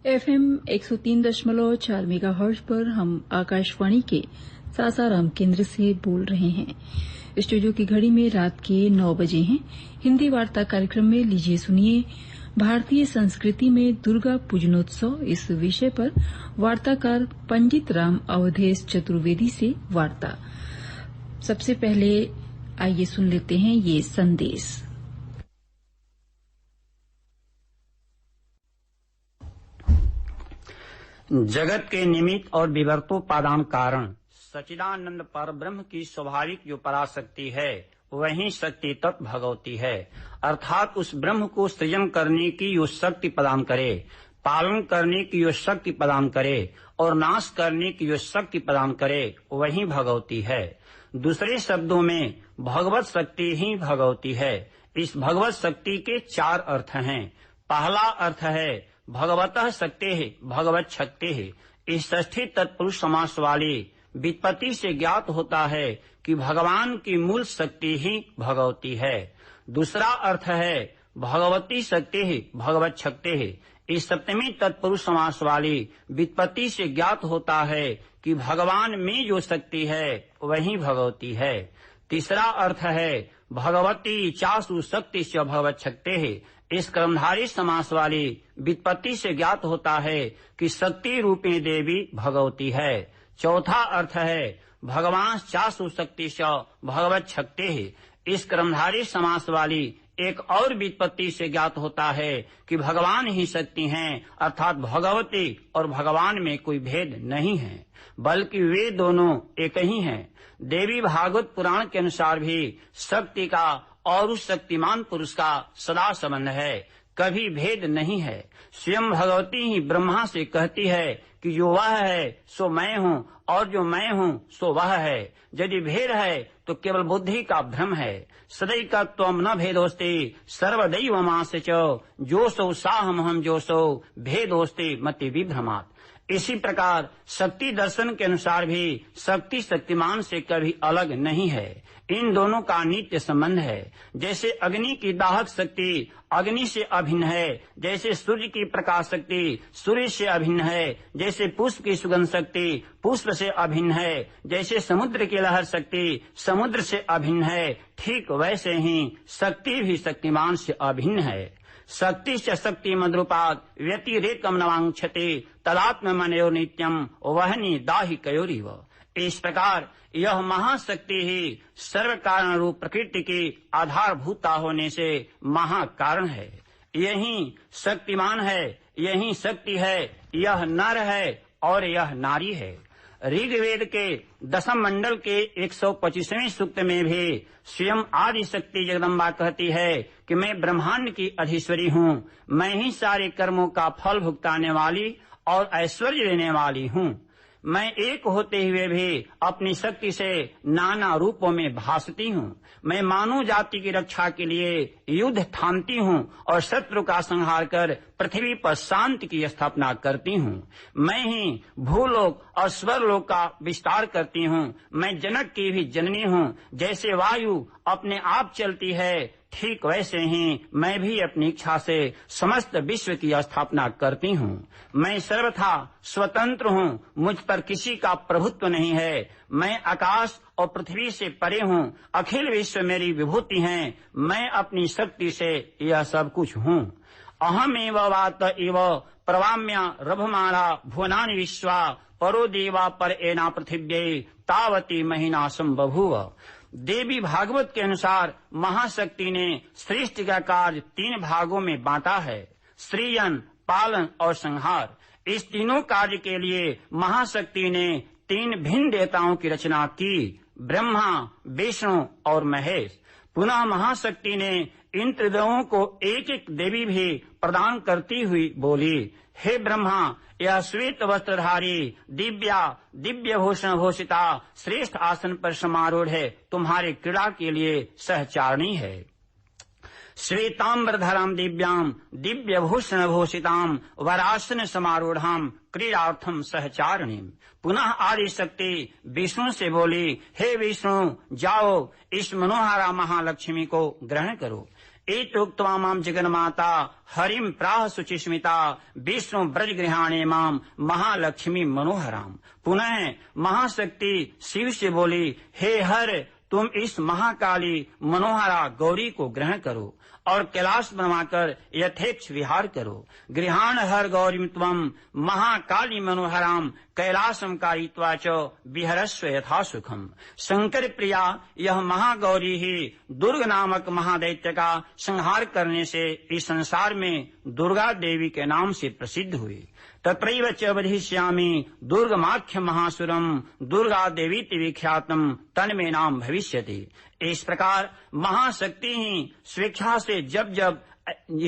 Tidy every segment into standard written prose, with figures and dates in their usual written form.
FM 103.4 megahertz पर हम आकाशवाणी के सासाराम केंद्र से बोल रहे हैं। स्टूडियो की घड़ी में रात के 9 बजे हैं। हिंदी वार्ता कार्यक्रम में लीजिए सुनिए भारतीय संस्कृति में दुर्गा पूजनोत्सव, इस विषय पर वार्ताकार पंडित राम अवधेश चतुर्वेदी से वार्ता। सबसे पहले आइए सुन लेते हैं ये संदेश। जगत के निमित्त और विवर्तोपादान कारण सच्चिदानंद पर ब्रह्म की स्वाभाविक जो पराशक्ति है वही शक्ति तत्व भगवती है। अर्थात उस ब्रह्म को सृजन करने की जो शक्ति प्रदान करे, पालन करने की जो शक्ति प्रदान करे और नाश करने की जो शक्ति प्रदान करे वही भगवती है। दूसरे शब्दों में भगवत शक्ति ही भगवती है। इस भगवत शक्ति के 4 अर्थ हैं। पहला अर्थ है भगवतः शक्ति भगवत शक्ति। इस षष्ठी तत्पुरुष समास वाली व्युत्पत्ति से ज्ञात होता है कि भगवान की मूल शक्ति ही भगवती है। दूसरा अर्थ है भगवती शक्ति भगवत शक्ति। इस सप्तमी तत्पुरुष समास वाली व्युत्पत्ति से ज्ञात होता है कि भगवान में जो शक्ति है वही भगवती है। तीसरा अर्थ है भगवती चासु शक्ति से भगवत शक्ति। इस क्रमधारी समास वाली व्युत्पत्ति से ज्ञात होता है कि शक्ति रूपी देवी भगवती है। चौथा अर्थ है भगवान चासु शक्ति से भगवत शक्ति। इस क्रमधारी समास वाली एक और व्युत्पत्ति से ज्ञात होता है कि भगवान ही शक्ति हैं, अर्थात भगवती और भगवान में कोई भेद नहीं है, बल्कि वे दोनों एक ही हैं। देवी भागवत पुराण के अनुसार भी शक्ति का और उस शक्तिमान पुरुष का सदा संबंध है, कभी भेद नहीं है। स्वयं भगवती ही ब्रह्मा से कहती है कि जो वह है सो मैं हूँ और जो मैं हूँ सो वह है। यदि भेद है तो केवल बुद्धि का भ्रम है। सदैव त्वम न भेदोस्ति सर्वदैव मास्य च जो सो साहम जो सो भेदोस्ति मति विभ्रमात्। इसी प्रकार शक्ति दर्शन के अनुसार भी शक्ति शक्तिमान से कभी अलग नहीं है। इन दोनों का नित्य संबंध है। जैसे अग्नि की दाहक शक्ति अग्नि से अभिन्न है, जैसे सूर्य की प्रकाश शक्ति सूर्य से अभिन्न है, जैसे पुष्प की सुगंध शक्ति पुष्प से अभिन्न है, जैसे समुद्र की लहर शक्ति समुद्र से अभिन्न है, ठीक वैसे ही शक्ति भी शक्तिमान से अभिन्न है। शक्ति से शक्ति मद्रूपाद व्यतिरेकम न वांछते तदात्म मनयो नित्यम वहनी दाहि कयोरिव। इस प्रकार यह महाशक्ति ही सर्व कारण रूप प्रकृति की आधारभूता होने से महाकारण है। यही शक्तिमान है, यही शक्ति है, यह नर है और यह नारी है। ऋग्वेद के 10 मंडल के 125वें सूक्त में भी स्वयं आदि शक्ति जगदम्बा कहती है कि मैं ब्रह्मांड की अधीश्वरी हूँ, मैं ही सारे कर्मों का फल भुगताने वाली और ऐश्वर्य देने वाली हूँ। मैं एक होते हुए भी अपनी शक्ति से नाना रूपों में भासती हूँ। मैं मानव जाति की रक्षा के लिए युद्ध ठानती हूँ और शत्रु का संहार कर पृथ्वी पर शांति की स्थापना करती हूँ। मैं ही भूलोक और स्वर्लोक का विस्तार करती हूँ। मैं जनक की भी जननी हूँ। जैसे वायु अपने आप चलती है, ठीक वैसे ही मैं भी अपनी इच्छा से समस्त विश्व की स्थापना करती हूँ। मैं सर्वथा स्वतंत्र हूँ, मुझ पर किसी का प्रभुत्व नहीं है। मैं आकाश और पृथ्वी से परे हूँ, अखिल विश्व मेरी विभूति हैं। मैं अपनी शक्ति से यह सब कुछ हूँ। अहम एव वात एव प्रवाम्या रभमाणा भुवनानि विश्वा परो देवा पर एना पृथिव्यै तावती महीना संबभूव। देवी भागवत के अनुसार महाशक्ति ने सृष्टि का कार्य 3 भागों में बांटा है, सृजन, पालन और संहार। इस तीनों कार्य के लिए महाशक्ति ने 3 भिन्न देवताओं की रचना की, ब्रह्मा, विष्णु और महेश। पुनः महाशक्ति ने इन त्रिदेवों को एक एक देवी भी प्रदान करती हुई बोली, हे ब्रह्मा, यह श्वेत वस्त्रधारी दिव्य भूषण भूषिता श्रेष्ठ आसन पर समारूढ़ है, तुम्हारे क्रीड़ा के लिए सहचारणी है। श्वेतांबरधराम दिव्याम दिव्य भूषण भूषिताम वरासन समारूढ़ाम क्रीड़ार्थम सहचारिणी। पुनः आदि शक्ति विष्णु से बोली, हे विष्णु, जाओ इस मनोहरा महालक्ष्मी को ग्रहण करो। एतोक्त्वा मां जगन्माता हरिम प्राह सुचिस्मिता विष्णु ब्रज गृहाणे माम महालक्ष्मी मनोहराम। पुनः महाशक्ति शिव से बोली, हे हर, तुम इस महाकाली मनोहरा गौरी को ग्रहण करो और कैलाश बनवाकर यथेच्छ विहार करो। गृहाण हर गौरीम त्वम महाकाली मनोहराम कैलाशम कारित्वा च विहरस्व यथा सुखम। शंकर प्रिया, यह महागौरी ही दुर्ग नामक महादैत्य का संहार करने से इस संसार में दुर्गा देवी के नाम से प्रसिद्ध हुई। तत्रैव च वधिष्यामि दुर्गमाख्य महासुरम दुर्गा देवीति विख्यातम तन्मे नाम भविष्यति। इस प्रकार महाशक्ति ही स्वेच्छा से जब जब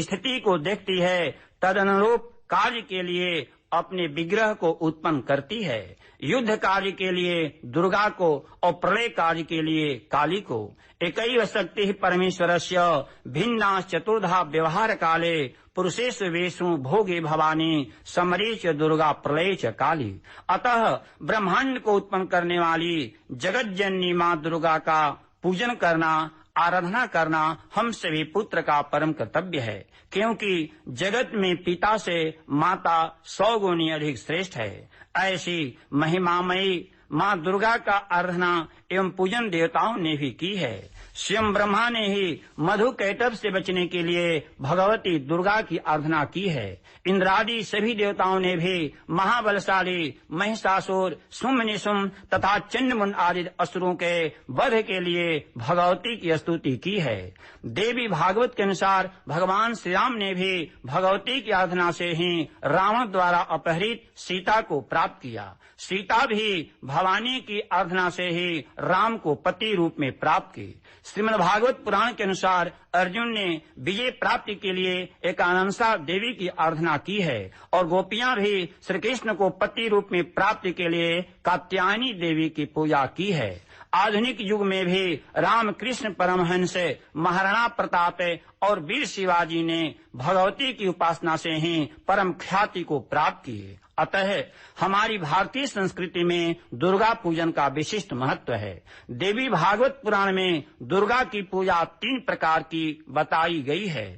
स्थिति को देखती है तदनुरूप कार्य के लिए अपने विग्रह को उत्पन्न करती है। युद्ध कार्य के लिए दुर्गा को और प्रलय कार्य के लिए काली को। एकैव शक्ति परमेश्वरस्य भिन्ना चतुर्धा व्यवहार काले पुरुषेश वेशु भोगे भवानी समरे च दुर्गा प्रलय च काली। अतः ब्रह्मांड को उत्पन्न करने वाली जगत जननी माँ दुर्गा का पूजन करना, आराधना करना हम सभी पुत्र का परम कर्तव्य है, क्योंकि जगत में पिता से माता 100 गुनी अधिक श्रेष्ठ है। ऐसी महिमामयी माँ दुर्गा का आराधना एवं पूजन देवताओं ने भी की है। स्वयं ब्रह्मा ने ही मधु कैटभ से बचने के लिए भगवती दुर्गा की आराधना की है। इंद्रादि सभी देवताओं ने भी महाबलशाली महिषासुर, शुंभ निशुंभ तथा चंडमुंड आदि असुरों के वध के लिए भगवती की स्तुति की है। देवी भागवत के अनुसार भगवान श्री राम ने भी भगवती की आराधना से ही रावण द्वारा अपहरित सीता को प्राप्त किया। सीता भी भवानी की आराधना से ही राम को पति रूप में प्राप्त की। श्रीमद् भागवत पुराण के अनुसार अर्जुन ने विजय प्राप्ति के लिए एकांसा देवी की आराधना की है और गोपियां भी श्री कृष्ण को पति रूप में प्राप्ति के लिए कात्यायनी देवी की पूजा की है। आधुनिक युग में भी राम कृष्ण परमहंस, महाराणा प्रताप और वीर शिवाजी ने भगवती की उपासना से ही परम ख्याति को प्राप्त की है। अतः हमारी भारतीय संस्कृति में दुर्गा पूजन का विशिष्ट महत्व है। देवी भागवत पुराण में दुर्गा की पूजा 3 प्रकार की बताई गई है।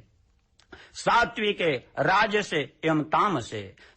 सात्विक, राजस एवं तामस।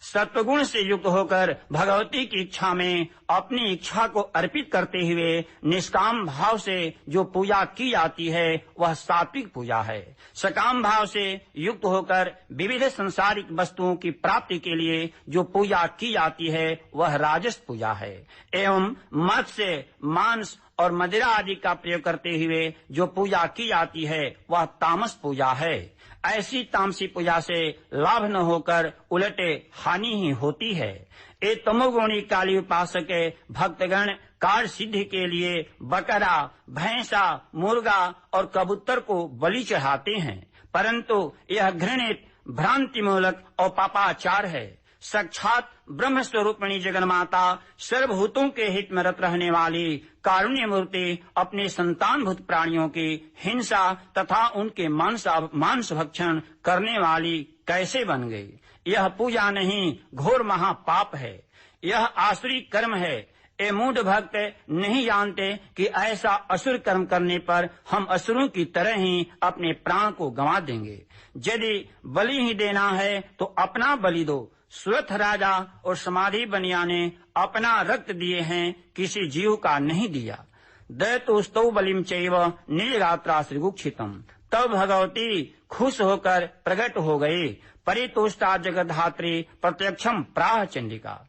सत्वगुण से युक्त होकर भगवती की इच्छा में अपनी इच्छा को अर्पित करते हुए निष्काम भाव से जो पूजा की जाती है वह सात्विक पूजा है। सकाम भाव से युक्त होकर विविध सांसारिक वस्तुओं की प्राप्ति के लिए जो पूजा की जाती है वह राजस पूजा है। एवं मत्स्य, मांस और मदिरा आदि का प्रयोग करते हुए जो पूजा की जाती है वह तामस पूजा है। ऐसी तामसी पूजा से लाभ न होकर उलटे हानि ही होती है। ये तमोगुणी काली उपासक भक्तगण कार्य सिद्धि के लिए बकरा, भैंसा, मुर्गा और कबूतर को बलि चढ़ाते हैं, परंतु यह घृणित, भ्रांति मूलक और पापाचार है। साक्षात ब्रह्म स्वरूपिणी जगन्माता सर्वभूतों के हित में रत रहने वाली कारुण्य मूर्ति अपने संतानभूत प्राणियों की हिंसा तथा उनके मांस भक्षण करने वाली कैसे बन गई? यह पूजा नहीं, घोर महापाप है। यह आसुरी कर्म है। ये मूढ़ भक्त नहीं जानते कि ऐसा असुर कर्म करने पर हम असुरों की तरह ही अपने प्राण को गंवा देंगे। यदि बलि ही देना है तो अपना बलि दो। सुरथ राजा और समाधि बनिया ने अपना रक्त दिए हैं, किसी जीव का नहीं दिया। दैतोस्तौ बलिम चैव नीलगात्रा श्रीगुक्षितम। तब भगवती खुश होकर प्रकट हो गई। परितोष्टा जगद्धात्री प्रत्यक्षम प्राह चंडिका।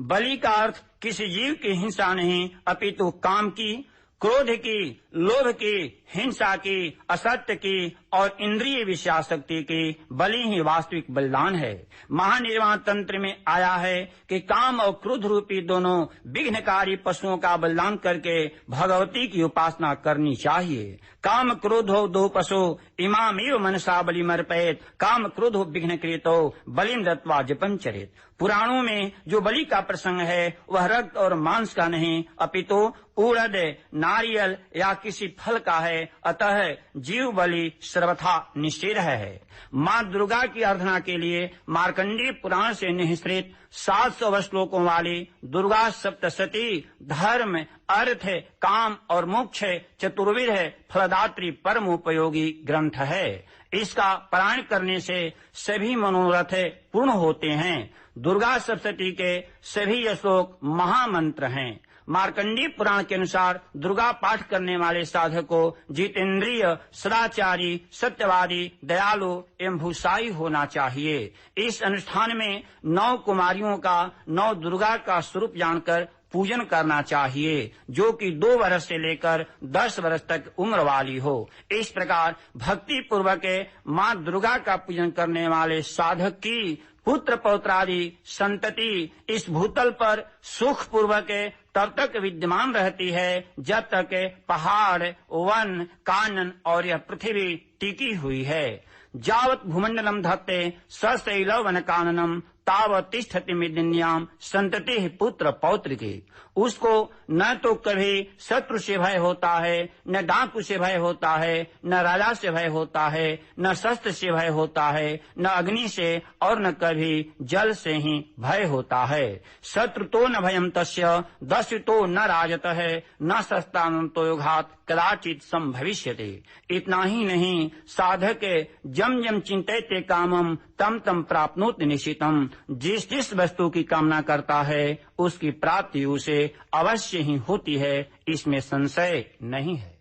बलि का अर्थ किसी जीव की हिंसा नहीं, अपितु काम की, क्रोध की, लोभ की, हिंसा की, असत्य की और इंद्रिय विषयासक्ति की बलि ही वास्तविक बलिदान है। महानिर्वाण तंत्र में आया है कि काम और क्रोध रूपी दोनों विघ्नकारी पशुओं का बलिदान करके भगवती की उपासना करनी चाहिए। काम क्रोधो 2 पशु इमामेव मनसा बलिमर्पयेत। काम क्रोधो विघ्न कृतो बलिम दत्वा जपम चरेत। पुराणों में जो बलि का प्रसंग है वह रक्त और मांस का नहीं, अपितु उड़द, नारियल या किसी फल का है। अतः जीव बलि सर्वथा निषेध है। माँ दुर्गा की आराधना के लिए मार्कंडेय पुराण से निःसृत 700 श्लोकों वाली दुर्गा सप्तशती धर्म, अर्थ, काम और मोक्ष चतुर्विध फलदात्री परम उपयोगी ग्रंथ है। इसका पारायण करने से सभी मनोरथ पूर्ण होते हैं। दुर्गा सप्तशती के सभी ये श्लोक महामंत्र हैं। मार्कंडेय पुराण के अनुसार दुर्गा पाठ करने वाले साधक को जितेंद्रिय, सदाचारी, सत्यवादी, दयालु एवं भूषाई होना चाहिए। इस अनुष्ठान में 9 कुमारियों का 9 दुर्गा का स्वरूप जानकर पूजन करना चाहिए, जो कि 2 वर्ष से लेकर 10 वर्ष तक उम्र वाली हो। इस प्रकार भक्ति पूर्वक माँ दुर्गा का पूजन करने वाले साधक की पुत्र पौत्रादि संतति इस भूतल पर सुख पूर्वक तब तक विद्यमान रहती है जब तक पहाड़, वन, कानन और यह पृथ्वी टिकी हुई है। जावत भूमंडलम धत्ते सशैलव वन काननम तावत तिष्ठति मिदिन्याम संतति पुत्र पौत्र की। उसको न तो कभी शत्रु से भय होता है, न डाकू से भय होता है, न राजा से भय होता है, न शस्त्र से भय होता है, न अग्नि से और न कभी जल से ही भय होता है। शत्रु तो न भयम तस्य दस्यु तो न राजत है, न शस्त्रान तो योगात कदाचित संभविष्यते। इतना ही नहीं, साधक जम जम चिंतयते कामम तम तम प्राप्नोति निशितम। जिस जिस वस्तु की कामना करता है उसकी प्राप्ति उसे अवश्य ही होती है, इसमें संशय नहीं है।